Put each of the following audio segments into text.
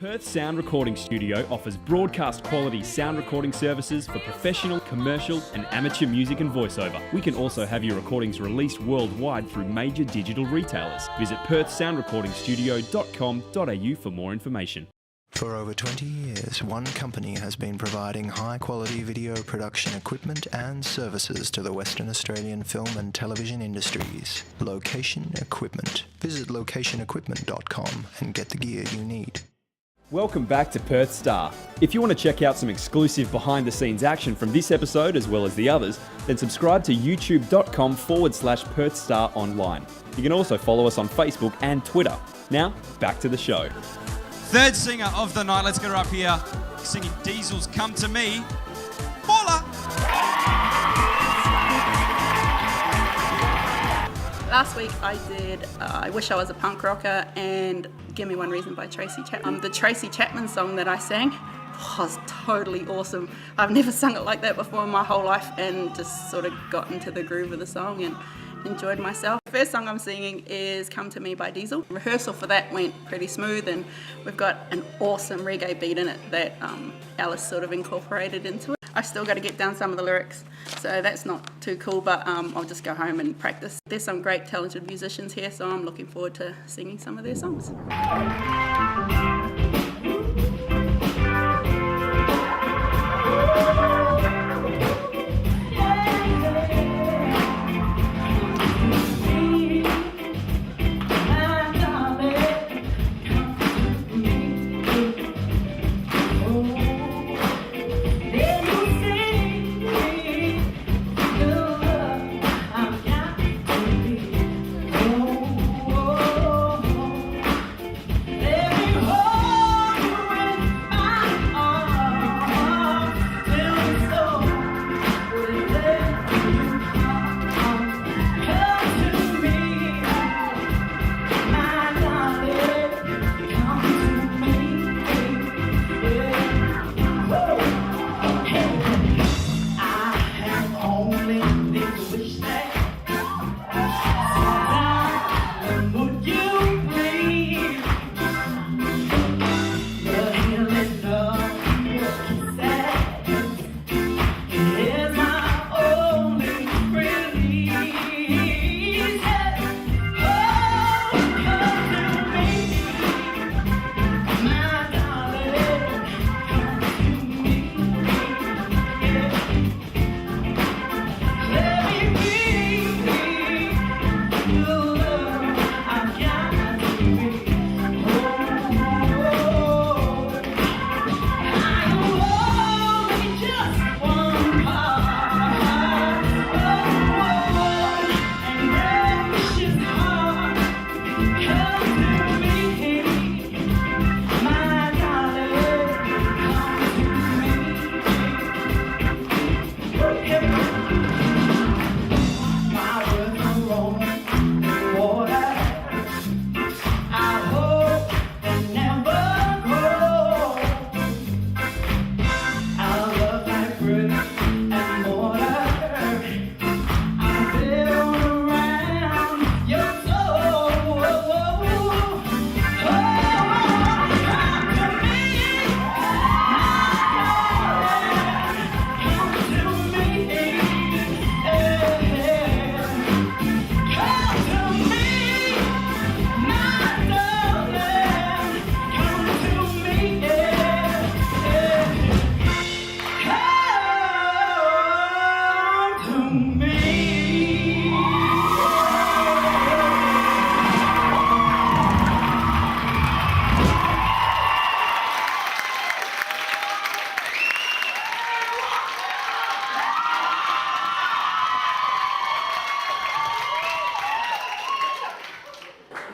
Perth Sound Recording Studio offers broadcast quality sound recording services for professional, commercial and amateur music and voiceover. We can also have your recordings released worldwide through major digital retailers. Visit perthsoundrecordingstudio.com.au for more information. For over 20 years, one company has been providing high-quality video production equipment and services to the Western Australian film and television industries. Location Equipment. Visit locationequipment.com and get the gear you need. Welcome back to Perth Star. If you want to check out some exclusive behind-the-scenes action from this episode as well as the others, then subscribe to youtube.com/Perth Star Online. You can also follow us on Facebook and Twitter. Now, back to the show. Third singer of the night, let's get her up here, singing Diesel's Come to Me, Paula. Last week I did I Wish I Was a Punk Rocker and Give Me One Reason by Tracy Chapman. The Tracy Chapman song that I sang was totally awesome. I've never sung it like that before in my whole life and just sort of got into the groove of the song and enjoyed myself. The first song I'm singing is Come to Me by Diesel. Rehearsal for that went pretty smooth and we've got an awesome reggae beat in it that Alice sort of incorporated into it. I still got to get down some of the lyrics, so that's not too cool, but I'll just go home and practice. There's some great talented musicians here, so I'm looking forward to singing some of their songs.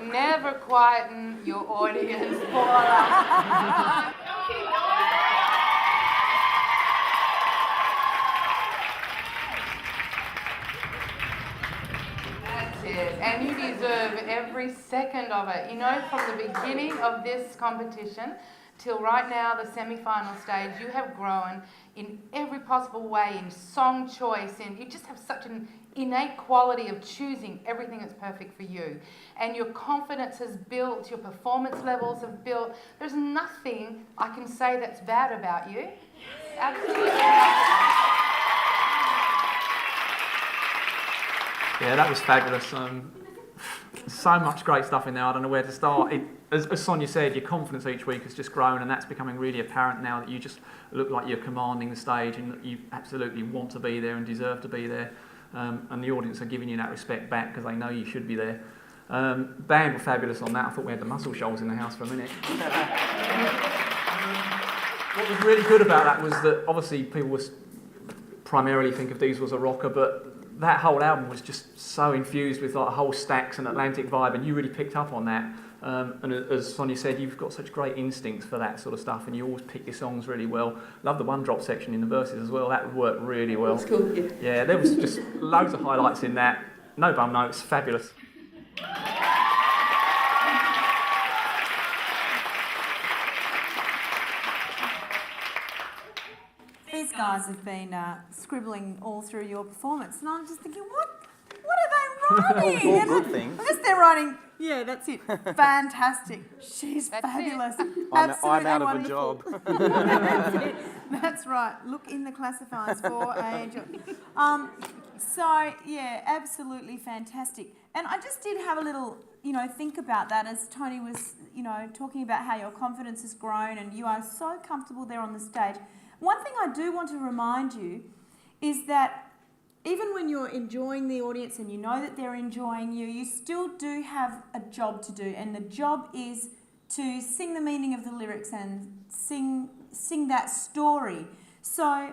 Never quieten your audience, Paula. That's it. And you deserve every every second of it. You know, from the beginning of this competition till right now, the semi-final stage, you have grown in every possible way, in song choice, and you just have such an innate quality of choosing everything that's perfect for you. And your confidence has built, your performance levels have built. There's nothing I can say that's bad about you. Absolutely nothing. Yeah, that was fabulous. So much great stuff in there. I don't know where to start. As Sonia said, your confidence each week has just grown, and that's becoming really apparent now that you just look like you're commanding the stage and that you absolutely want to be there and deserve to be there. And the audience are giving you that respect back because they know you should be there. Band were fabulous on that. I thought we had the Muscle Shoals in the house for a minute. What was really good about that was that obviously people was primarily think of Diesel as a rocker, but that whole album was just so infused with like a whole Stax and Atlantic vibe, and you really picked up on that. And as Sonia said, you've got such great instincts for that sort of stuff, and you always pick your songs really well. Love the one drop section in the verses as well. That worked really well. That's cool. Yeah, there was just loads of highlights in that. No bum notes, fabulous. These guys have been scribbling all through your performance, and I'm just thinking, what are they writing? All good things. I guess they're writing, yeah, that's it, fantastic, she's That's fabulous, I'm absolutely out of a wonderful. job. That's it, that's right, look in the classifiers for a job. So, yeah, absolutely fantastic. And I just did have a little, think about that as Tony was, talking about how your confidence has grown and you are so comfortable there on the stage. One thing I do want to remind you is that even when you're enjoying the audience and you know that they're enjoying you, you still do have a job to do, and the job is to sing the meaning of the lyrics and sing that story. So,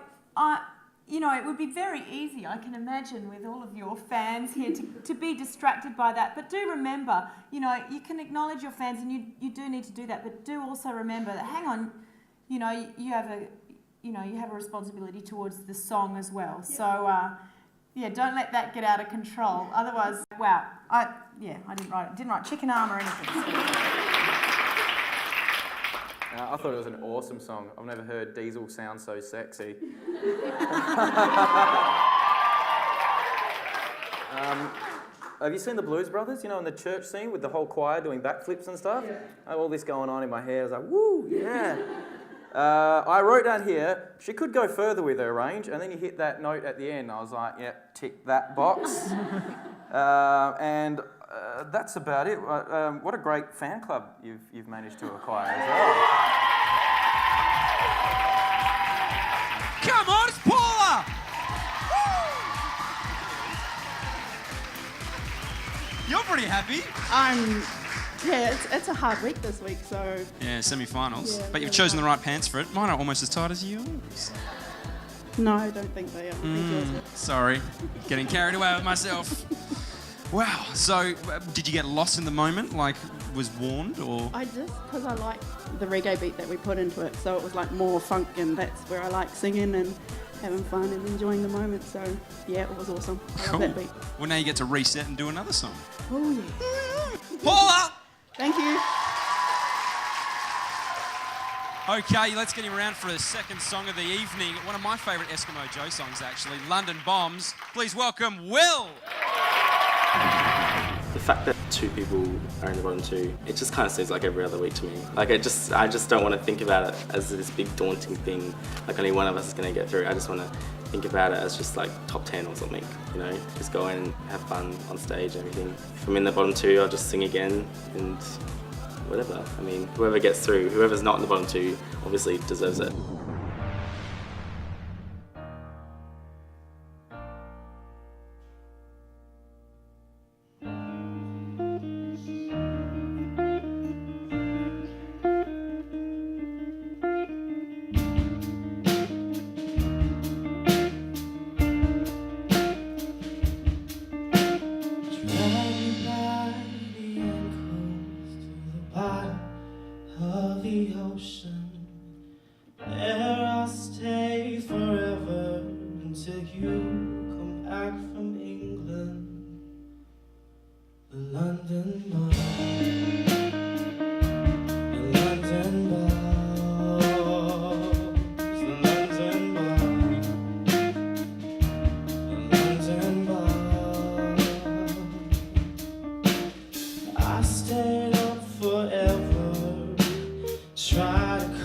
it would be very easy, I can imagine, with all of your fans here to be distracted by that. But do remember, you can acknowledge your fans, and you do need to do that, but do also remember that, hang on, you have a responsibility towards the song as well. So, don't let that get out of control. Otherwise, wow, I didn't write chicken arm or anything. I thought it was an awesome song. I've never heard Diesel sound so sexy. Have you seen the Blues Brothers, in the church scene with the whole choir doing backflips and stuff? Yeah. I had all this going on in my head. I was like, woo, yeah. I wrote down here, she could go further with her range, and then you hit that note at the end. I was like, yep, tick that box. And that's about it. What a great fan club you've managed to acquire as well. Come on, it's Paula! Woo! You're pretty happy. It's a hard week this week, so... Yeah, semi-finals. Yeah, but you've really chosen hard. the right pants for it. Mine are almost as tight as yours. No, I don't think they are. Sorry, getting carried away with myself. Wow, so did you get lost in the moment, like was warned, or...? I just, because I like the reggae beat that we put into it, so it was like more funk, and that's where I like singing and having fun and enjoying the moment, so yeah, it was awesome. I love that beat. Well, now you get to reset and do another song. Oh yeah. Paula! Thank you. Okay, let's get him around for the second song of the evening. One of my favourite Eskimo Joe songs, actually, London Bombs. Please welcome Will! The fact that two people are in the bottom two, it just kind of seems like every other week to me. Like I just don't want to think about it as this big daunting thing, like only one of us is going to get through. I just want to think about it as just like top 10 or something, just go in and have fun on stage and everything. If I'm in the bottom two, I'll just sing again and whatever. I mean, whoever gets through, whoever's not in the bottom two obviously deserves it. London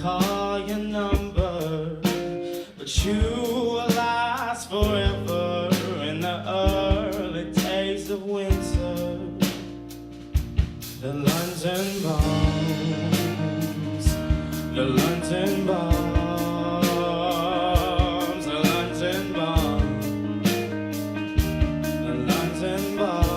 call your number, but you will last forever in the early days of winter. The London bombs, the London bombs, the London bombs, the London bombs.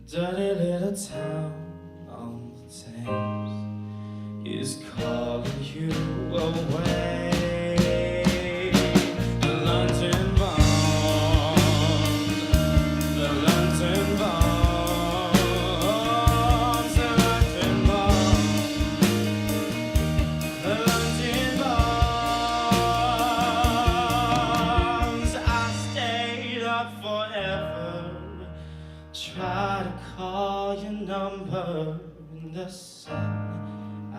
Dirty little town on the Thames is calling you away. The London bombs, the London bombs, the London bombs, the London bombs. I stayed up forever, try to call your number in the sun. I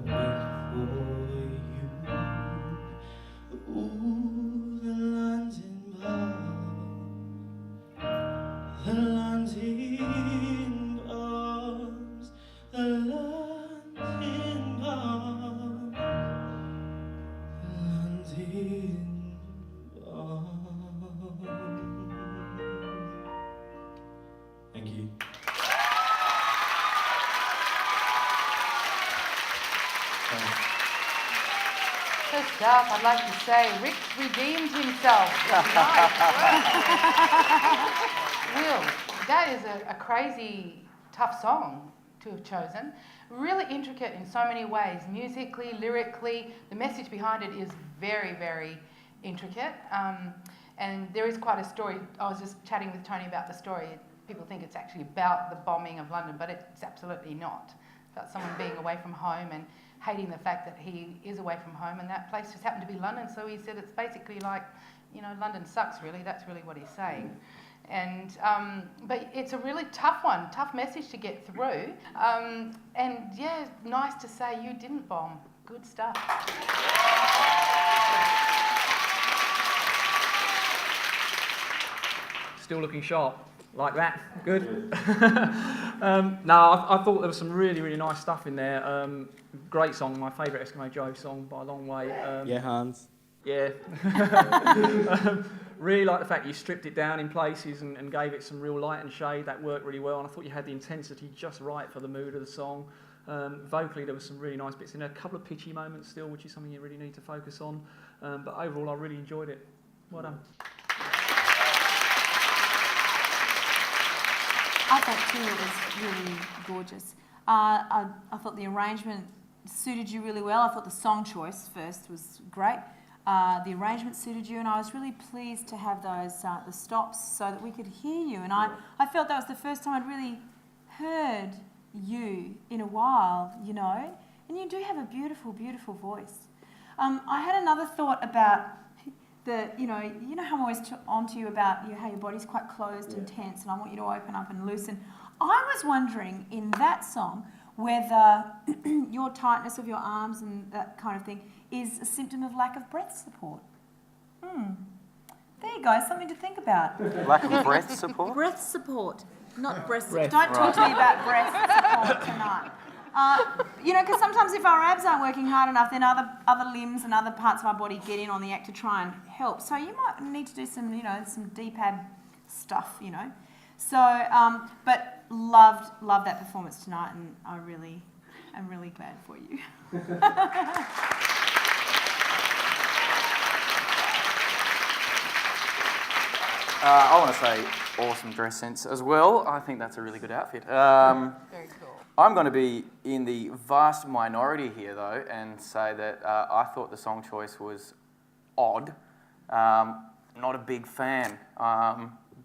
wait for you. Ooh, the London bombs, the London bombs, the London bombs, the London bombs. Thank you. First up, I'd like to say Rick redeemed himself. Nice work. Will, that is a crazy, tough song to have chosen. Really intricate in so many ways, musically, lyrically. The message behind it is very, very intricate. And there is quite a story. I was just chatting with Tony about the story. People think it's actually about the bombing of London, but it's absolutely not. It's about someone being away from home and hating the fact that he is away from home, and that place just happened to be London, so he said it's basically like, you know, London sucks, really. That's really what he's saying. And but it's a really tough one, tough message to get through. And yeah, nice to say you didn't bomb. Good stuff. Still looking sharp. Like that, good. No, I thought there was some really, really nice stuff in there. Great song, my favourite Eskimo Joe song by a long way. Yeah, Hans. Yeah. Really like the fact you stripped it down in places and gave it some real light and shade. That worked really well, and I thought you had the intensity just right for the mood of the song. Vocally, there was some really nice bits in there. A couple of pitchy moments still, which is something you really need to focus on. But overall, I really enjoyed it. Well done. I thought too it was really gorgeous. I thought the arrangement suited you really well. I thought the song choice first was great. The arrangement suited you, and I was really pleased to have those the stops so that we could hear you. And I felt that was the first time I'd really heard you in a while, you know. And you do have a beautiful, beautiful voice. I had another thought about you know how I'm always on to you about how your body's quite closed and tense, and I want you to open up and loosen. I was wondering in that song whether your tightness of your arms and that kind of thing is a symptom of lack of breath support. There you go, something to think about. Lack of breath support? Breath support, not breast support. Don't talk to me about breast support tonight. You know, because sometimes if our abs aren't working hard enough, then other limbs and other parts of our body get in on the act to try and help. So you might need to do some, you know, some deep ab stuff, you know. So, but loved that performance tonight, and I'm really glad for you. I want to say awesome dress sense as well. I think that's a really good outfit. Very cool. I'm going to be in the vast minority here, though, and say that I thought the song choice was odd. Not a big fan.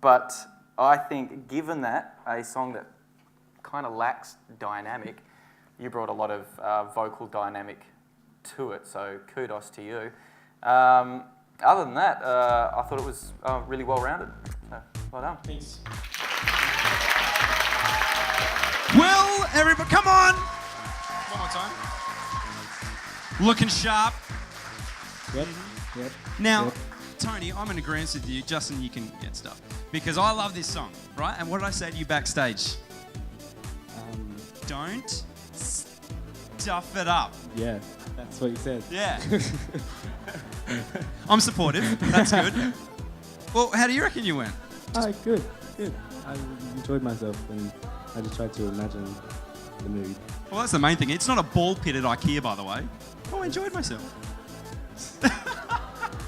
But I think, given that, a song that kind of lacks dynamic, you brought a lot of vocal dynamic to it, so kudos to you. Other than that, I thought it was really well-rounded. So, well done. Thanks. Will, everybody, come on! One more time. Looking sharp. Yep. Yep. Now, Yep. Tony, I'm in agreement with you. Justin, you can get stuff. Because I love this song, right? And what did I say to you backstage? Don't stuff it up. Yeah, that's what you said. Yeah. I'm supportive. That's good. Well, how do you reckon you went? Good. I enjoyed myself and I just tried to imagine the mood. Well, that's the main thing. It's not a ball pit at IKEA, by the way. Oh, I enjoyed myself.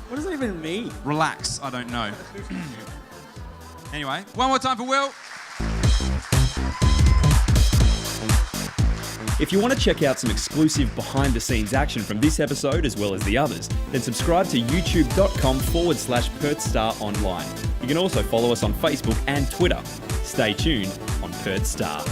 What does that even mean? Relax. I don't know. Anyway, one more time for Will. If you want to check out some exclusive behind-the-scenes action from this episode as well as the others, then subscribe to youtube.com/PerthStar online. You can also follow us on Facebook and Twitter. Stay tuned on Perth Star.